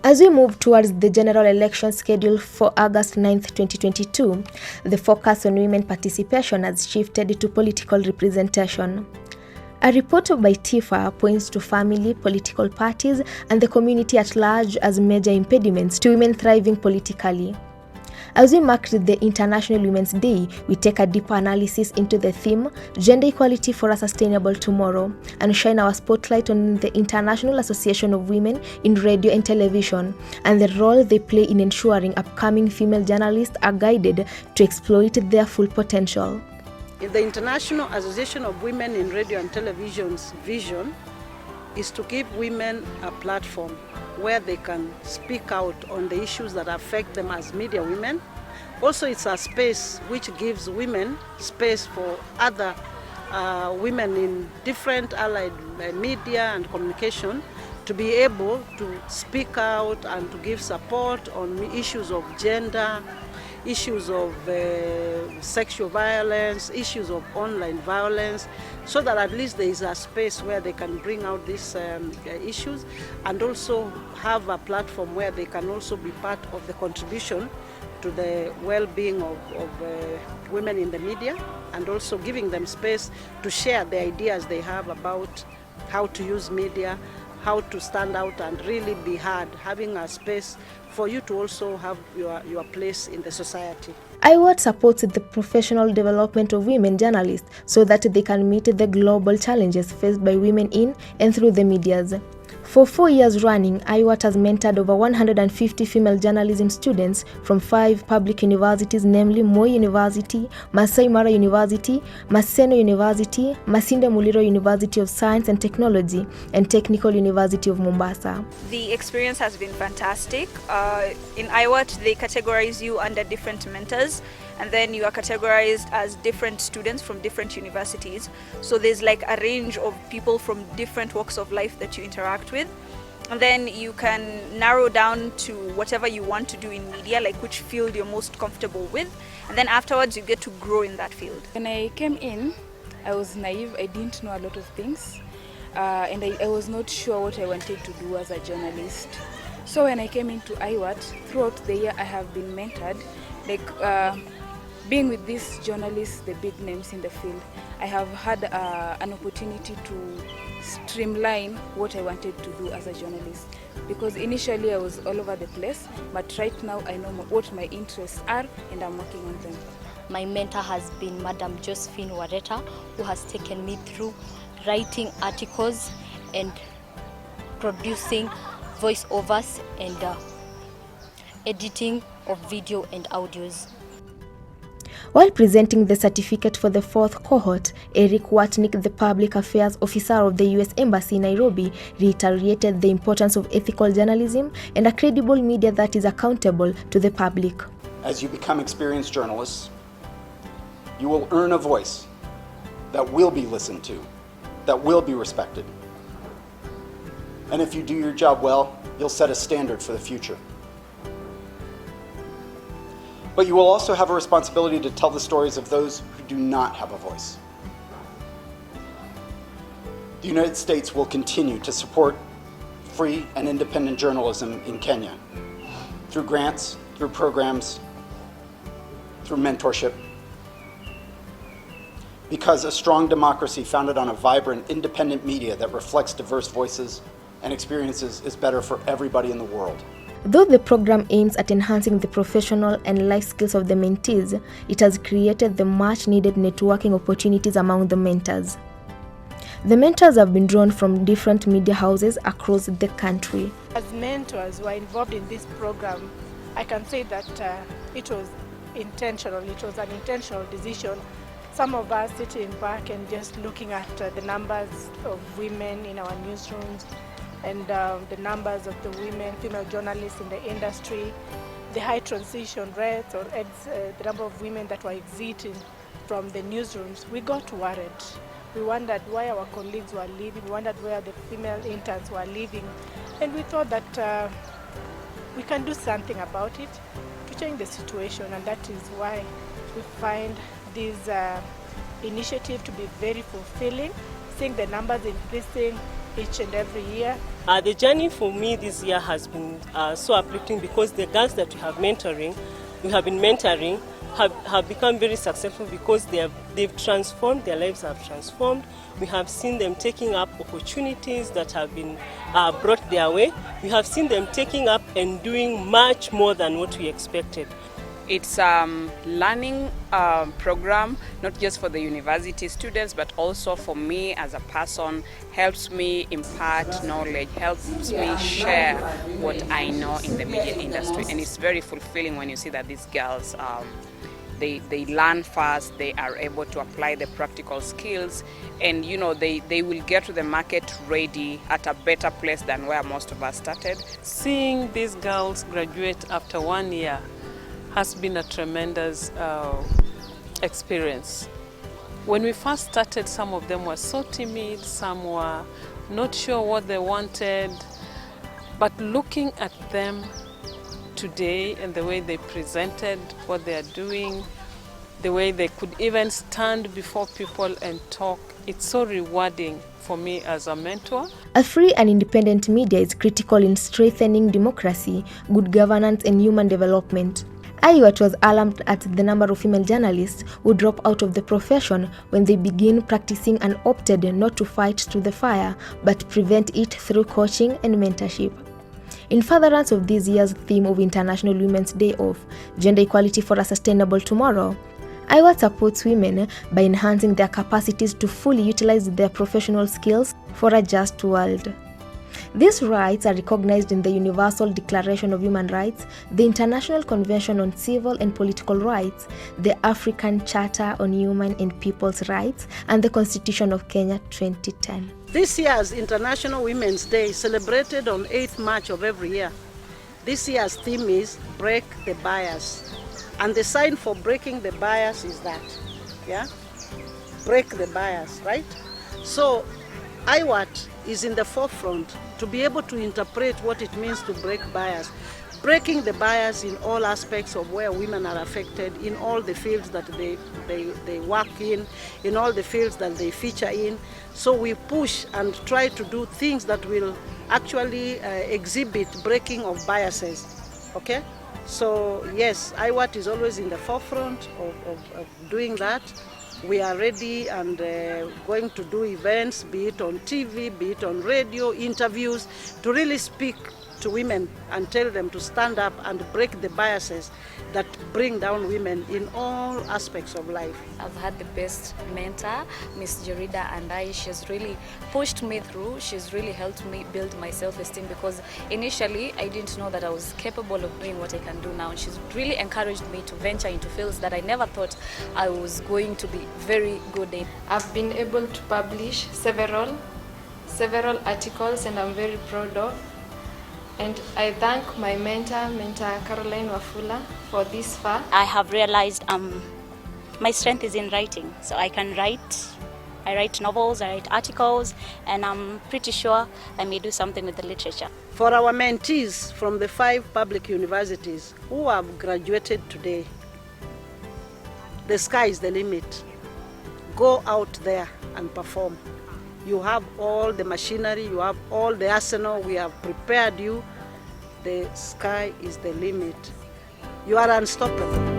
As we move towards the general election scheduled for August 9, 2022, the focus on women participation has shifted to political representation. A report by TIFA points to family, political parties, and the community at large as major impediments to women thriving politically. As we mark the International Women's Day, we take a deeper analysis into the theme, Gender Equality for a Sustainable Tomorrow, and shine our spotlight on the International Association of Women in Radio and Television, and the role they play in ensuring upcoming female journalists are guided to exploit their full potential. The International Association of Women in Radio and Television's vision is to give women a platform where they can speak out on the issues that affect them as media women. Also, it's a space which gives women space for other women in different allied media and communication to be able to speak out and to give support on issues of gender, issues of sexual violence, issues of online violence, so that at least there is a space where they can bring out these issues and also have a platform where they can also be part of the contribution to the well-being of women in the media, and also giving them space to share the ideas they have about how to use media, how to stand out and really be heard, having a space for you to also have your place in the society. IAWRT supports the professional development of women journalists so that they can meet the global challenges faced by women in and through the medias. For 4 years running, IAWRT has mentored over 150 female journalism students from 5 public universities, namely Moi University, Masai Mara University, Maseno University, Masinde Muliro University of Science and Technology, and Technical University of Mombasa. The experience has been fantastic. In IAWRT, they categorize you under different mentors, and then you are categorized as different students from different universities. So there's like a range of people from different walks of life that you interact with. And then you can narrow down to whatever you want to do in media, like which field you're most comfortable with. And then afterwards you get to grow in that field. When I came in, I was naive. I didn't know a lot of things. And I was not sure what I wanted to do as a journalist. So when I came into IAWRT, throughout the year I have been mentored. Being with these journalists, the big names in the field, I have had an opportunity to streamline what I wanted to do as a journalist. Because initially I was all over the place, but right now I know what my interests are and I'm working on them. My mentor has been Madam Josephine Wareta, who has taken me through writing articles and producing voiceovers and editing of video and audios. While presenting the certificate for the 4th cohort, Eric Watnick, the Public Affairs Officer of the U.S. Embassy in Nairobi, reiterated the importance of ethical journalism and a credible media that is accountable to the public. As you become experienced journalists, you will earn a voice that will be listened to, that will be respected. And if you do your job well, you'll set a standard for the future. But you will also have a responsibility to tell the stories of those who do not have a voice. The United States will continue to support free and independent journalism in Kenya through grants, through programs, through mentorship. Because a strong democracy founded on a vibrant, independent media that reflects diverse voices and experiences is better for everybody in the world. Though the program aims at enhancing the professional and life skills of the mentees, it has created the much-needed networking opportunities among the mentors. The mentors have been drawn from different media houses across the country. As mentors who are involved in this program, I can say that it was intentional. It was an intentional decision. Some of us sitting back and just looking at the numbers of women in our newsrooms, and the numbers of the women, female journalists in the industry, the high transition rates or the number of women that were exiting from the newsrooms, we got worried. We wondered why our colleagues were leaving, we wondered where the female interns were leaving, and we thought that we can do something about it to change the situation, and that is why we find this initiative to be very fulfilling, seeing the numbers increasing each and every year. The journey for me this year has been so uplifting because the girls that we have been mentoring have become very successful because they've transformed, their lives have transformed. We have seen them taking up opportunities that have been brought their way. We have seen them taking up and doing much more than what we expected. It's a learning program, not just for the university students, but also for me as a person. Helps me impart knowledge, helps me share what I know in the media industry. And it's very fulfilling when you see that these girls, they learn fast, they are able to apply the practical skills, and you know they will get to the market ready at a better place than where most of us started. Seeing these girls graduate after 1 year has been a tremendous experience. When we first started, some of them were so timid, some were not sure what they wanted, but looking at them today and the way they presented what they are doing, the way they could even stand before people and talk, it's so rewarding for me as a mentor. A free and independent media is critical in strengthening democracy, good governance, and human development. IAWRT was alarmed at the number of female journalists who drop out of the profession when they begin practicing and opted not to fight through the fire, but prevent it through coaching and mentorship. In furtherance of this year's theme of International Women's Day of Gender Equality for a Sustainable Tomorrow, IAWRT supports women by enhancing their capacities to fully utilize their professional skills for a just world. These rights are recognized in the Universal Declaration of Human Rights, the International Convention on Civil and Political Rights, the African Charter on Human and People's Rights, and the Constitution of Kenya 2010. This year's International Women's Day is celebrated on 8th March of every year. This year's theme is Break the Bias. And the sign for breaking the bias is that, yeah? Break the bias, right? So IAWRT is in the forefront to be able to interpret what it means to break bias. Breaking the bias in all aspects of where women are affected, in all the fields that they work in all the fields that they feature in. So we push and try to do things that will actually exhibit breaking of biases, okay? So yes, IAWRT is always in the forefront of doing that. We are ready and going to do events, be it on TV, be it on radio, interviews, to really speak to women and tell them to stand up and break the biases that bring down women in all aspects of life. I've had the best mentor, Miss Jerida, and she's really pushed me through. She's really helped me build my self-esteem because initially I didn't know that I was capable of doing what I can do now. And she's really encouraged me to venture into fields that I never thought I was going to be very good in. I've been able to publish several articles, and I'm very proud of. And I thank my mentor Caroline Wafula, for this far. I have realized my strength is in writing, so I can write. I write novels, I write articles, and I'm pretty sure I may do something with the literature. For our mentees from the 5 public universities who have graduated today, the sky is the limit. Go out there and perform. You have all the machinery, you have all the arsenal, we have prepared you. The sky is the limit. You are unstoppable.